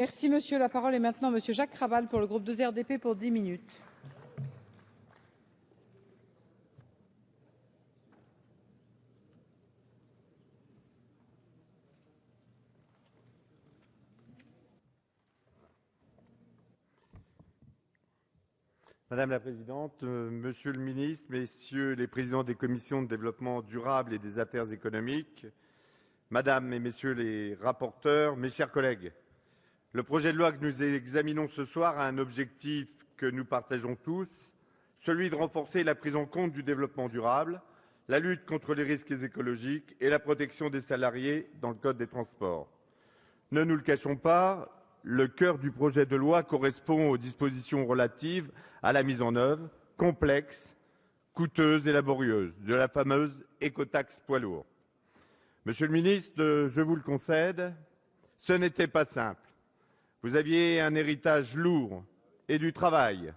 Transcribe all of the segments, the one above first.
Merci, monsieur. La parole est maintenant à monsieur Jacques Krabal pour le groupe 2RDP pour 10 minutes. Madame la Présidente, Monsieur le Ministre, Messieurs les Présidents des Commissions de développement durable et des affaires économiques, Madame et Messieurs les rapporteurs, mes chers collègues, le projet de loi que nous examinons ce soir a un objectif que nous partageons tous, celui de renforcer la prise en compte du développement durable, la lutte contre les risques écologiques et la protection des salariés dans le Code des transports. Ne nous le cachons pas, le cœur du projet de loi correspond aux dispositions relatives à la mise en œuvre complexe, coûteuse et laborieuse de la fameuse écotaxe poids lourds. Monsieur le ministre, je vous le concède, ce n'était pas simple. Vous aviez un héritage lourd et du travail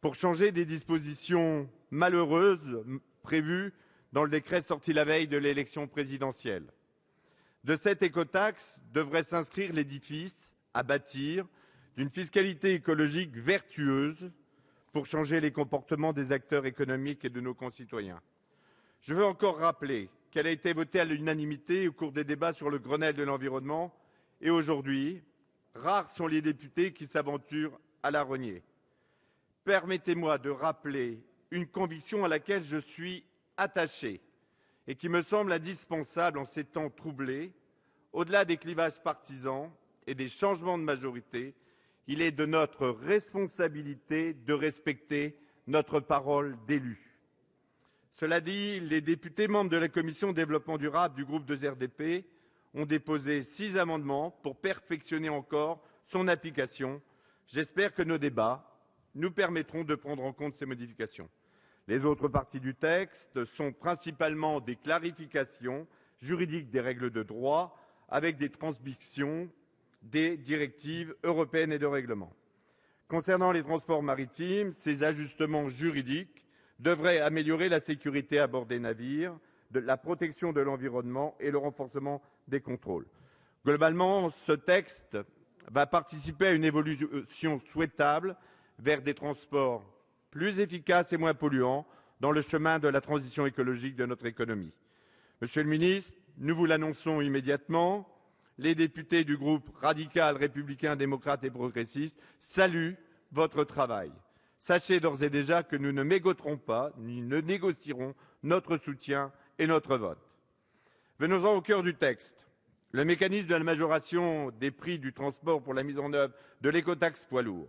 pour changer des dispositions malheureuses prévues dans le décret sorti la veille de l'élection présidentielle. De cette écotaxe devrait s'inscrire l'édifice à bâtir d'une fiscalité écologique vertueuse pour changer les comportements des acteurs économiques et de nos concitoyens. Je veux encore rappeler qu'elle a été votée à l'unanimité au cours des débats sur le Grenelle de l'environnement et aujourd'hui, rares sont les députés qui s'aventurent à la renier. Permettez-moi de rappeler une conviction à laquelle je suis attaché et qui me semble indispensable en ces temps troublés. Au-delà des clivages partisans et des changements de majorité, il est de notre responsabilité de respecter notre parole d'élus. Cela dit, les députés membres de la Commission développement durable du groupe 2RDP ont déposé 6 amendements pour perfectionner encore son application. J'espère que nos débats nous permettront de prendre en compte ces modifications. Les autres parties du texte sont principalement des clarifications juridiques des règles de droit avec des transcriptions des directives européennes et de règlements. Concernant les transports maritimes, ces ajustements juridiques devraient améliorer la sécurité à bord des navires, la protection de l'environnement et le renforcement des contrôles. Globalement, ce texte va participer à une évolution souhaitable vers des transports plus efficaces et moins polluants dans le chemin de la transition écologique de notre économie. Monsieur le ministre, nous vous l'annonçons immédiatement, les députés du groupe radical, républicain, démocrate et progressiste saluent votre travail. Sachez d'ores et déjà que nous ne mégoterons pas, ni ne négocierons notre soutien et notre vote. Venons-en au cœur du texte. Le mécanisme de la majoration des prix du transport pour la mise en œuvre de l'écotaxe poids lourds.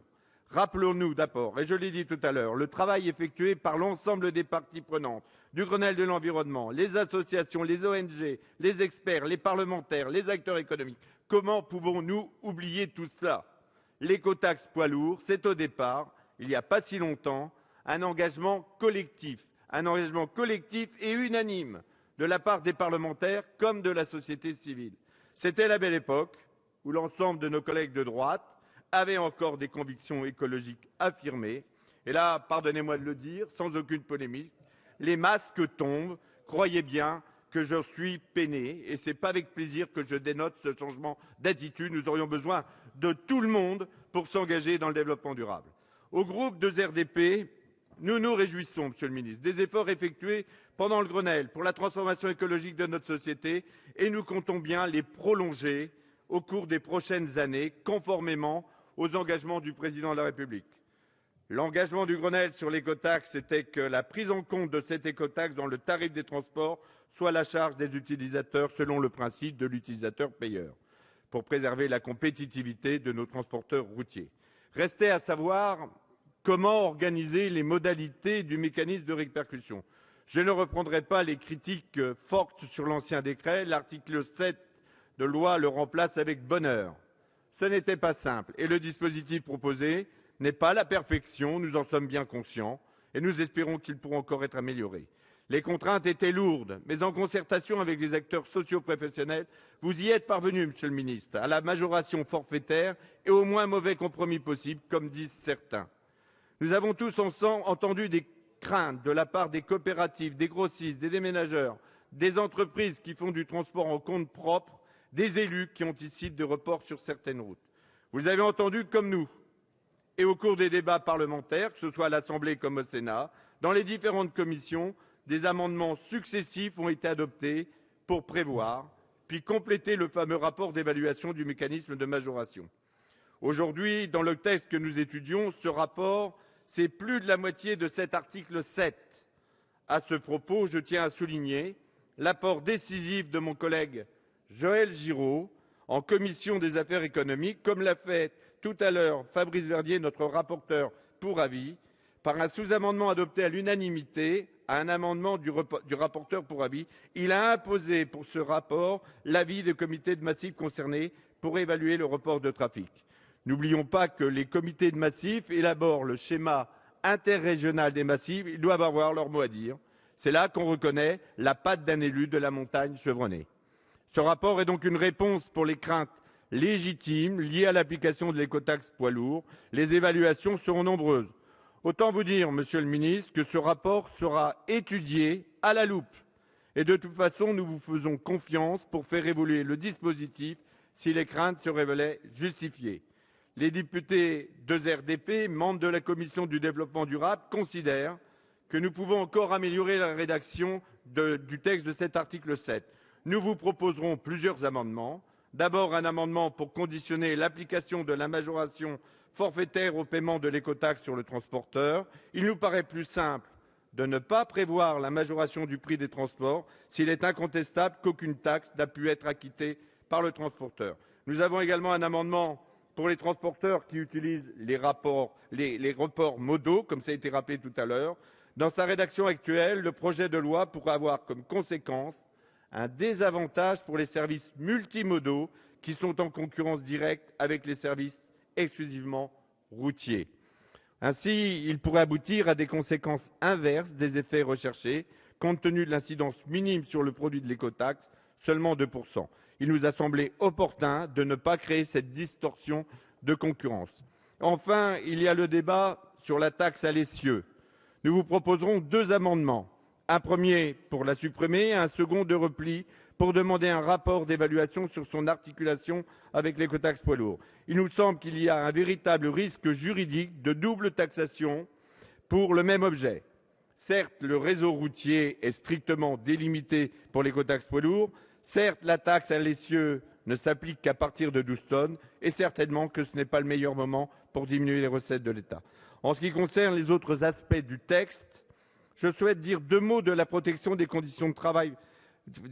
Rappelons-nous d'abord, et je l'ai dit tout à l'heure, le travail effectué par l'ensemble des parties prenantes, du Grenelle de l'environnement, les associations, les ONG, les experts, les parlementaires, les acteurs économiques. Comment pouvons-nous oublier tout cela? L'écotaxe poids lourds, c'est au départ, il n'y a pas si longtemps, un engagement collectif et unanime de la part des parlementaires comme de la société civile. C'était la belle époque où l'ensemble de nos collègues de droite avaient encore des convictions écologiques affirmées. Et là, pardonnez-moi de le dire, sans aucune polémique, les masques tombent. Croyez bien que je suis peiné et ce n'est pas avec plaisir que je dénote ce changement d'attitude. Nous aurions besoin de tout le monde pour s'engager dans le développement durable. Au groupe 2RDP, nous nous réjouissons, Monsieur le Ministre, des efforts effectués pendant le Grenelle pour la transformation écologique de notre société et nous comptons bien les prolonger au cours des prochaines années, conformément aux engagements du Président de la République. L'engagement du Grenelle sur l'écotaxe était que la prise en compte de cette écotaxe dans le tarif des transports soit à la charge des utilisateurs selon le principe de l'utilisateur payeur, pour préserver la compétitivité de nos transporteurs routiers. Restait à savoir comment organiser les modalités du mécanisme de répercussion. Je ne reprendrai pas les critiques fortes sur l'ancien décret. L'article 7 de loi le remplace avec bonheur. Ce n'était pas simple et le dispositif proposé n'est pas la perfection, nous en sommes bien conscients et nous espérons qu'il pourra encore être amélioré. Les contraintes étaient lourdes, mais en concertation avec les acteurs socio-professionnels, vous y êtes parvenu, Monsieur le Ministre, à la majoration forfaitaire et au moins mauvais compromis possible, comme disent certains. Nous avons tous ensemble entendu des craintes de la part des coopératives, des grossistes, des déménageurs, des entreprises qui font du transport en compte propre, des élus qui anticipent des reports sur certaines routes. Vous avez entendu, comme nous, et au cours des débats parlementaires, que ce soit à l'Assemblée comme au Sénat, dans les différentes commissions, des amendements successifs ont été adoptés pour prévoir, puis compléter le fameux rapport d'évaluation du mécanisme de majoration. Aujourd'hui, dans le texte que nous étudions, ce rapport, c'est plus de la moitié de cet article 7. À ce propos, je tiens à souligner l'apport décisif de mon collègue Joël Giraud en commission des affaires économiques, comme l'a fait tout à l'heure Fabrice Verdier, notre rapporteur pour avis, par un sous-amendement adopté à l'unanimité à un amendement du rapporteur pour avis. Il a imposé pour ce rapport l'avis des comités de massif concernés pour évaluer le report de trafic. N'oublions pas que les comités de massif élaborent le schéma interrégional des massifs. Ils doivent avoir leur mot à dire. C'est là qu'on reconnaît la patte d'un élu de la montagne chevronnée. Ce rapport est donc une réponse pour les craintes légitimes liées à l'application de l'écotaxe poids lourds. Les évaluations seront nombreuses. Autant vous dire, Monsieur le Ministre, que ce rapport sera étudié à la loupe. Et de toute façon, nous vous faisons confiance pour faire évoluer le dispositif si les craintes se révélaient justifiées. Les députés 2RDP, membres de la Commission du développement durable, considèrent que nous pouvons encore améliorer la rédaction du texte de cet article 7. Nous vous proposerons plusieurs amendements. D'abord, un amendement pour conditionner l'application de la majoration forfaitaire au paiement de l'écotaxe sur le transporteur. Il nous paraît plus simple de ne pas prévoir la majoration du prix des transports s'il est incontestable qu'aucune taxe n'a pu être acquittée par le transporteur. Nous avons également un amendement pour les transporteurs qui utilisent les reports modaux, comme ça a été rappelé tout à l'heure. Dans sa rédaction actuelle, le projet de loi pourrait avoir comme conséquence un désavantage pour les services multimodaux qui sont en concurrence directe avec les services exclusivement routiers. Ainsi, il pourrait aboutir à des conséquences inverses des effets recherchés, compte tenu de l'incidence minime sur le produit de l'écotaxe, seulement 2%. Il nous a semblé opportun de ne pas créer cette distorsion de concurrence. Enfin, il y a le débat sur la taxe à l'essieu. Nous vous proposerons 2 amendements. Un premier pour la supprimer et un second de repli pour demander un rapport d'évaluation sur son articulation avec l'écotaxe poids lourds. Il nous semble qu'il y a un véritable risque juridique de double taxation pour le même objet. Certes, le réseau routier est strictement délimité pour l'écotaxe poids lourds. Certes, la taxe à l'essieu ne s'applique qu'à partir de 12 tonnes et certainement que ce n'est pas le meilleur moment pour diminuer les recettes de l'État. En ce qui concerne les autres aspects du texte, je souhaite dire 2 mots de la protection des conditions de travail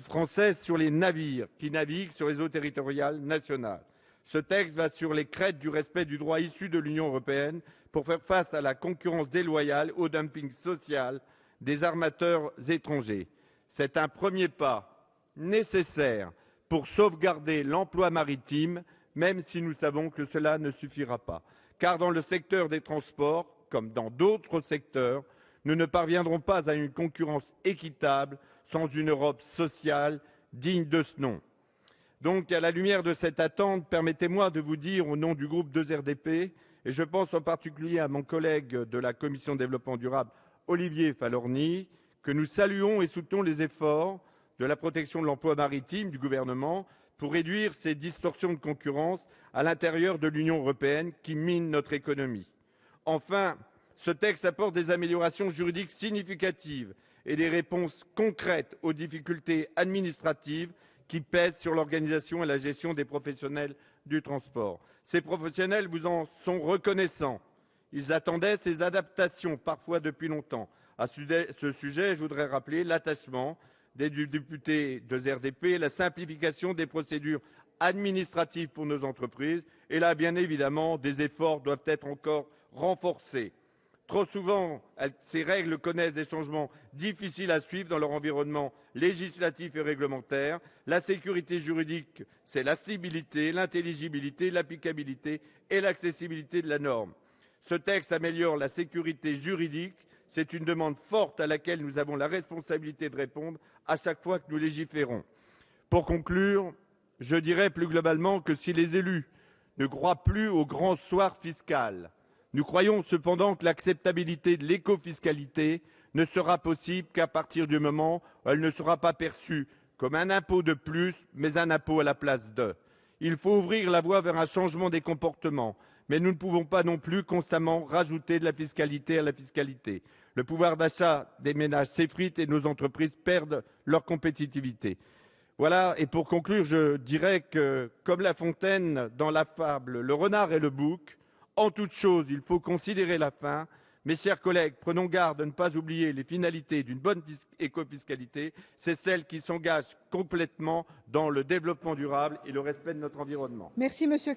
françaises sur les navires qui naviguent sur les eaux territoriales nationales. Ce texte va sur les crêtes du respect du droit issu de l'Union européenne pour faire face à la concurrence déloyale, au dumping social des armateurs étrangers. C'est un premier pas nécessaire pour sauvegarder l'emploi maritime, même si nous savons que cela ne suffira pas. Car dans le secteur des transports, comme dans d'autres secteurs, nous ne parviendrons pas à une concurrence équitable sans une Europe sociale digne de ce nom. Donc, à la lumière de cette attente, permettez-moi de vous dire au nom du groupe 2RDP, et je pense en particulier à mon collègue de la Commission développement durable, Olivier Falorni, que nous saluons et soutenons les efforts de la protection de l'emploi maritime du gouvernement pour réduire ces distorsions de concurrence à l'intérieur de l'Union européenne qui minent notre économie. Enfin, ce texte apporte des améliorations juridiques significatives et des réponses concrètes aux difficultés administratives qui pèsent sur l'organisation et la gestion des professionnels du transport. Ces professionnels vous en sont reconnaissants. Ils attendaient ces adaptations, parfois depuis longtemps. À ce sujet, je voudrais rappeler l'attachement des députés de RDP, la simplification des procédures administratives pour nos entreprises. Et là, bien évidemment, des efforts doivent être encore renforcés. Trop souvent, ces règles connaissent des changements difficiles à suivre dans leur environnement législatif et réglementaire. La sécurité juridique, c'est la stabilité, l'intelligibilité, l'applicabilité et l'accessibilité de la norme. Ce texte améliore la sécurité juridique. C'est une demande forte à laquelle nous avons la responsabilité de répondre à chaque fois que nous légiférons. Pour conclure, je dirais plus globalement que si les élus ne croient plus au grand soir fiscal, nous croyons cependant que l'acceptabilité de l'écofiscalité ne sera possible qu'à partir du moment où elle ne sera pas perçue comme un impôt de plus, mais un impôt à la place de. Il faut ouvrir la voie vers un changement des comportements, mais nous ne pouvons pas non plus constamment rajouter de la fiscalité à la fiscalité. Le pouvoir d'achat des ménages s'effrite et nos entreprises perdent leur compétitivité. Voilà, et pour conclure, je dirais que, comme La Fontaine dans la fable Le renard et le bouc, en toute chose, il faut considérer la fin. Mes chers collègues, prenons garde de ne pas oublier les finalités d'une bonne écofiscalité, c'est celle qui s'engage complètement dans le développement durable et le respect de notre environnement. Merci, Monsieur